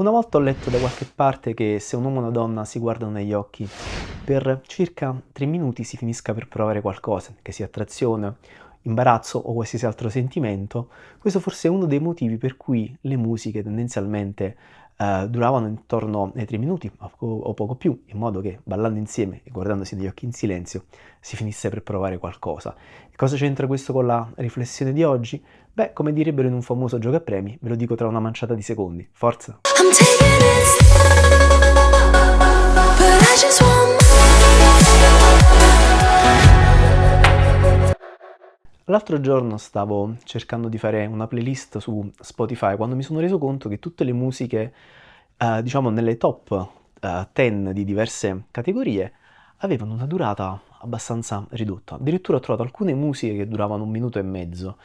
Una volta ho letto da qualche parte che se un uomo e una donna si guardano negli occhi per circa 3 minuti si finisca per provare qualcosa, che sia attrazione, imbarazzo o qualsiasi altro sentimento. Questo forse è uno dei motivi per cui le musiche tendenzialmente duravano intorno ai 3 minuti o poco più, in modo che ballando insieme e guardandosi negli occhi in silenzio si finisse per provare qualcosa. E cosa c'entra questo con la riflessione di oggi? Beh, come direbbero in un famoso giocapremi, ve lo dico tra una manciata di secondi. Forza! I'm taking it slow, but I just want L'altro giorno stavo cercando di fare una playlist su Spotify quando mi sono reso conto che tutte le musiche, diciamo nelle top 10 di diverse categorie, avevano una durata abbastanza ridotta. Addirittura ho trovato alcune musiche che duravano 1 minuto e mezzo.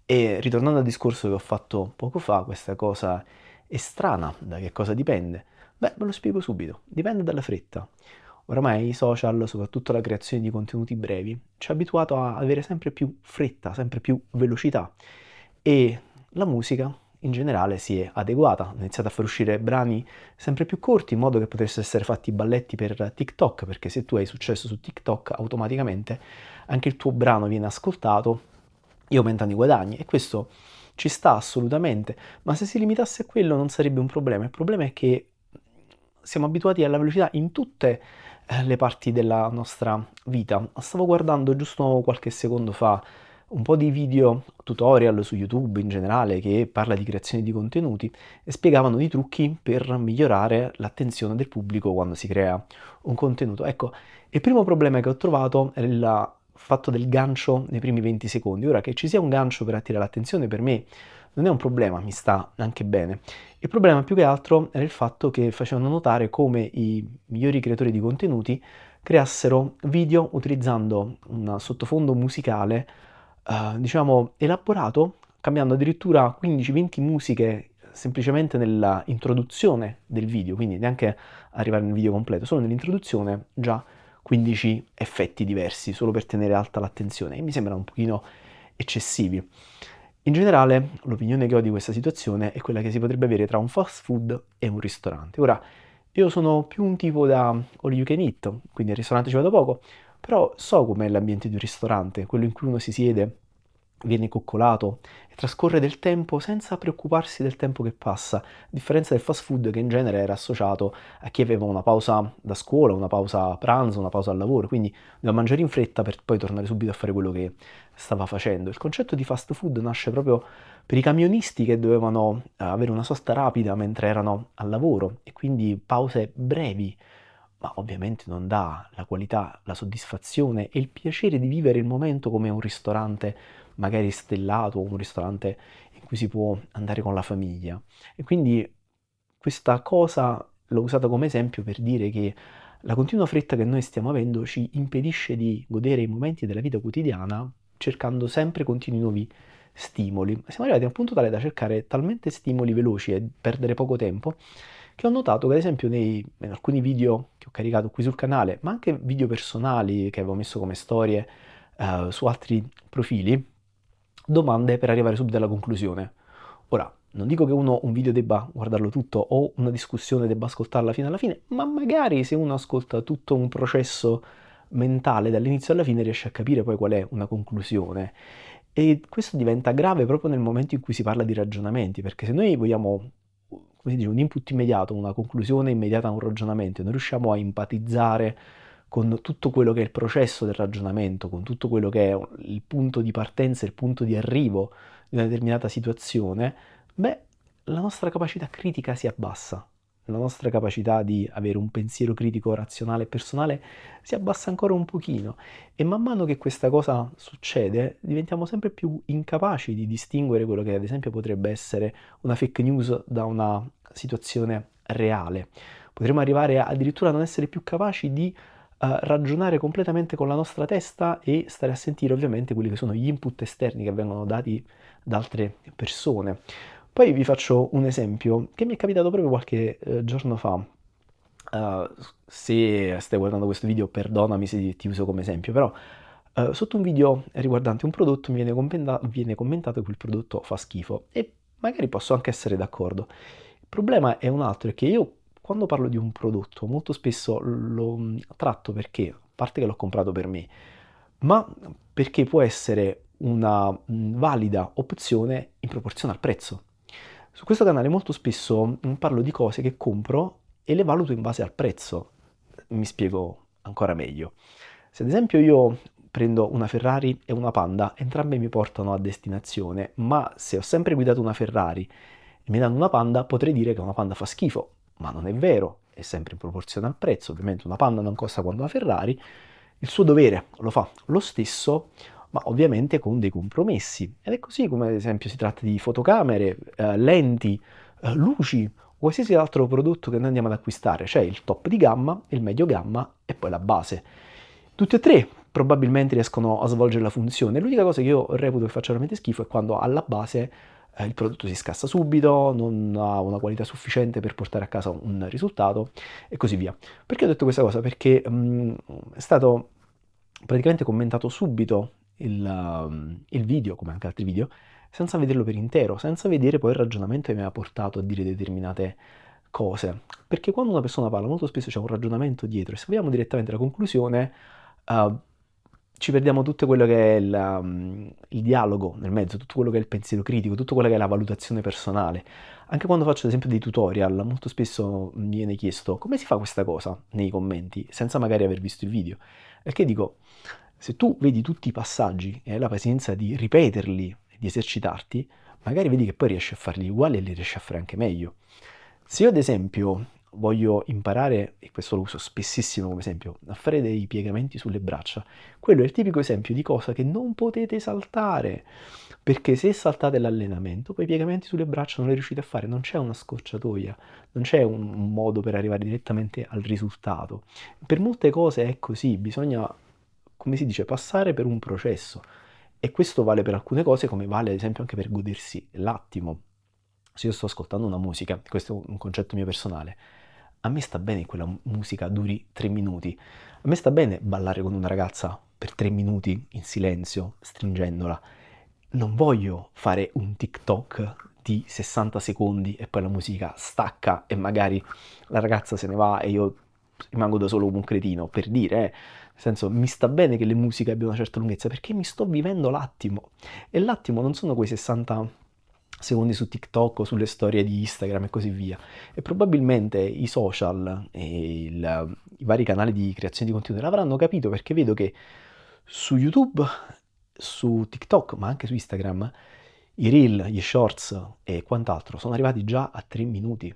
E ritornando al discorso che ho fatto poco fa, questa cosa è strana. Da che cosa dipende? Beh, ve lo spiego subito. Dipende dalla fretta. Oramai i social, soprattutto la creazione di contenuti brevi, ci ha abituato a avere sempre più fretta, sempre più velocità e la musica in generale si è adeguata, ha iniziato a far uscire brani sempre più corti in modo che potessero essere fatti balletti per TikTok, perché se tu hai successo su TikTok automaticamente anche il tuo brano viene ascoltato e aumentano i guadagni e questo ci sta assolutamente, ma se si limitasse a quello non sarebbe un problema. Il problema è che siamo abituati alla velocità in tutte le parti della nostra vita. Stavo guardando giusto qualche secondo fa un po' di video tutorial su YouTube in generale che parla di creazione di contenuti e spiegavano dei trucchi per migliorare l'attenzione del pubblico quando si crea un contenuto. Ecco, il primo problema che ho trovato è il fatto del gancio nei primi 20 secondi. Ora che ci sia un gancio per attirare l'attenzione per me non è un problema, mi sta anche bene. Il problema più che altro era il fatto che facevano notare come i migliori creatori di contenuti creassero video utilizzando un sottofondo musicale, diciamo, elaborato, cambiando addirittura 15-20 musiche semplicemente nella introduzione del video, quindi neanche arrivare nel video completo, solo nell'introduzione già 15 effetti diversi, solo per tenere alta l'attenzione, e mi sembrano un pochino eccessivi. In generale, l'opinione che ho di questa situazione è quella che si potrebbe avere tra un fast food e un ristorante. Ora, io sono più un tipo da all you can eat, quindi al ristorante ci vado poco, però so com'è l'ambiente di un ristorante, quello in cui uno si siede, viene coccolato e trascorre del tempo senza preoccuparsi del tempo che passa, a differenza del fast food che in genere era associato a chi aveva una pausa da scuola, una pausa pranzo, una pausa al lavoro, quindi doveva mangiare in fretta per poi tornare subito a fare quello che stava facendo. Il concetto di fast food nasce proprio per i camionisti che dovevano avere una sosta rapida mentre erano al lavoro e quindi pause brevi, ma ovviamente non dà la qualità, la soddisfazione e il piacere di vivere il momento come un ristorante magari stellato o un ristorante in cui si può andare con la famiglia. E quindi questa cosa l'ho usata come esempio per dire che la continua fretta che noi stiamo avendo ci impedisce di godere i momenti della vita quotidiana cercando sempre continui nuovi stimoli. Siamo arrivati a un punto tale da cercare talmente stimoli veloci e perdere poco tempo che ho notato che ad esempio in alcuni video che ho caricato qui sul canale, ma anche video personali che avevo messo come storie su altri profili, domande per arrivare subito alla conclusione. Ora, non dico che uno un video debba guardarlo tutto o una discussione debba ascoltarla fino alla fine, ma magari se uno ascolta tutto un processo mentale dall'inizio alla fine riesce a capire poi qual è una conclusione. E questo diventa grave proprio nel momento in cui si parla di ragionamenti, perché se noi vogliamo, come si dice, un input immediato, una conclusione immediata a un ragionamento, e non riusciamo a empatizzare con tutto quello che è il processo del ragionamento, con tutto quello che è il punto di partenza e il punto di arrivo di una determinata situazione, beh, la nostra capacità critica si abbassa, la nostra capacità di avere un pensiero critico, razionale e personale si abbassa ancora un pochino e man mano che questa cosa succede diventiamo sempre più incapaci di distinguere quello che ad esempio potrebbe essere una fake news da una situazione reale. Potremmo arrivare addirittura a non essere più capaci di ragionare completamente con la nostra testa e stare a sentire ovviamente quelli che sono gli input esterni che vengono dati da altre persone. Poi vi faccio un esempio che mi è capitato proprio qualche giorno fa. Se stai guardando questo video, perdonami se ti uso come esempio, però sotto un video riguardante un prodotto viene commentato che quel prodotto fa schifo e magari posso anche essere d'accordo. problema è un altro, è che io quando parlo di un prodotto molto spesso lo tratto perché, a parte che l'ho comprato per me, ma perché può essere una valida opzione in proporzione al prezzo. Su questo canale molto spesso parlo di cose che compro e le valuto in base al prezzo. Mi spiego ancora meglio. Se ad esempio io prendo una Ferrari e una Panda, entrambe mi portano a destinazione, ma se ho sempre guidato una Ferrari e mi danno una Panda, potrei dire che una Panda fa schifo, ma non è vero, è sempre in proporzione al prezzo. Ovviamente una Panda non costa quanto una Ferrari, il suo dovere lo fa lo stesso, ma ovviamente con dei compromessi. Ed è così come ad esempio si tratta di fotocamere, lenti, luci, qualsiasi altro prodotto che noi andiamo ad acquistare. C'è il top di gamma, il medio gamma e poi la base. Tutti e tre probabilmente riescono a svolgere la funzione. L'unica cosa che io reputo che faccia veramente schifo è quando alla base il prodotto si scassa subito, non ha una qualità sufficiente per portare a casa un risultato e così via. Perché ho detto questa cosa? Perché è stato praticamente commentato subito il video, come anche altri video, senza vederlo per intero, senza vedere poi il ragionamento che mi ha portato a dire determinate cose. Perché quando una persona parla, molto spesso c'è un ragionamento dietro e se vogliamo direttamente la conclusione, eh, ci perdiamo tutto quello che è il dialogo nel mezzo, tutto quello che è il pensiero critico, tutto quello che è la valutazione personale. Anche quando faccio ad esempio dei tutorial, molto spesso mi viene chiesto come si fa questa cosa nei commenti, senza magari aver visto il video. Perché dico, se tu vedi tutti i passaggi e hai la pazienza di ripeterli e di esercitarti, magari vedi che poi riesci a farli uguali e li riesci a fare anche meglio. Se io ad esempio voglio imparare, e questo lo uso spessissimo come esempio, a fare dei piegamenti sulle braccia, quello è il tipico esempio di cosa che non potete saltare, perché se saltate l'allenamento, poi i piegamenti sulle braccia non li riuscite a fare, non c'è una scorciatoia, non c'è un modo per arrivare direttamente al risultato. Per molte cose è così, bisogna, come si dice, passare per un processo. E questo vale per alcune cose come vale ad esempio anche per godersi l'attimo. Se io sto ascoltando una musica, questo è un concetto mio personale, a me sta bene che quella musica duri 3 minuti. A me sta bene ballare con una ragazza per 3 minuti in silenzio, stringendola. Non voglio fare un TikTok di 60 secondi e poi la musica stacca e magari la ragazza se ne va e io rimango da solo come un cretino, per dire, nel senso, mi sta bene che le musiche abbiano una certa lunghezza perché mi sto vivendo l'attimo. E l'attimo non sono quei 60 secondi su TikTok o sulle storie di Instagram e così via. E probabilmente i social e i vari canali di creazione di contenuto l'avranno capito perché vedo che su YouTube, su TikTok, ma anche su Instagram, i reel, gli shorts e quant'altro sono arrivati già a 3 minuti,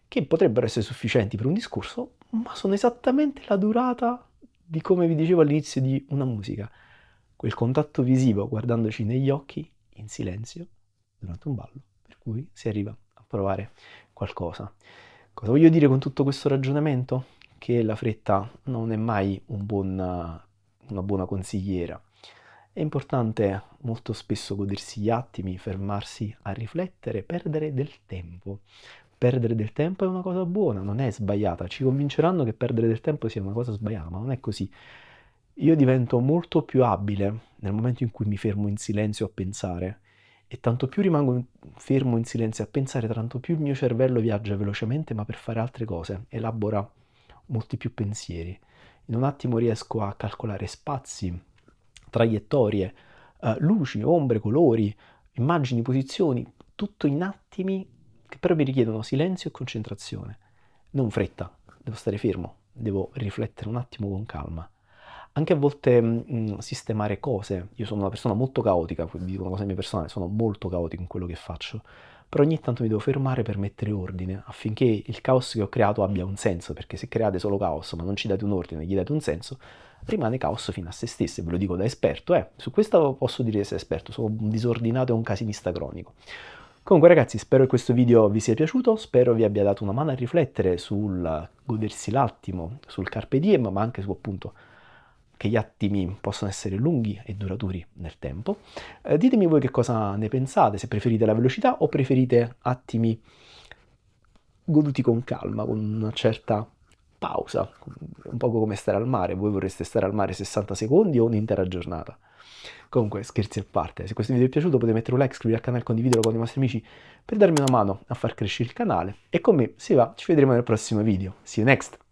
che potrebbero essere sufficienti per un discorso, ma sono esattamente la durata di come vi dicevo all'inizio di una musica. Quel contatto visivo guardandoci negli occhi in silenzio durante un ballo, per cui si arriva a provare qualcosa. Cosa voglio dire con tutto questo ragionamento? Che la fretta non è mai una buona consigliera. È importante molto spesso godersi gli attimi, fermarsi a riflettere, perdere del tempo. Perdere del tempo è una cosa buona, non è sbagliata. Ci convinceranno che perdere del tempo sia una cosa sbagliata, ma non è così. Io divento molto più abile nel momento in cui mi fermo in silenzio a pensare e tanto più rimango fermo in silenzio a pensare, tanto più il mio cervello viaggia velocemente, ma per fare altre cose, elabora molti più pensieri. In un attimo riesco a calcolare spazi, traiettorie, luci, ombre, colori, immagini, posizioni, tutto in attimi che però mi richiedono silenzio e concentrazione. Non fretta, devo stare fermo, devo riflettere un attimo con calma. Anche a volte sistemare cose. Io sono una persona molto caotica, quindi dico una cosa mia personale, sono molto caotico in quello che faccio, però ogni tanto mi devo fermare per mettere ordine affinché il caos che ho creato abbia un senso, perché se create solo caos ma non ci date un ordine, gli date un senso, rimane caos fino a se stesso, e ve lo dico da esperto, su questo posso dire di essere esperto, sono un disordinato e un casinista cronico. Comunque ragazzi, spero che questo video vi sia piaciuto, spero vi abbia dato una mano a riflettere sul godersi l'attimo, sul carpe diem, ma anche su appunto che gli attimi possono essere lunghi e duraturi nel tempo. Ditemi voi che cosa ne pensate, se preferite la velocità o preferite attimi goduti con calma, con una certa pausa, un po' come stare al mare. Voi vorreste stare al mare 60 secondi o un'intera giornata? Comunque, scherzi a parte, se questo video vi è piaciuto potete mettere un like, iscrivervi al canale, condividerlo con i vostri amici per darmi una mano a far crescere il canale. E con me si va, ci vedremo nel prossimo video. See you next!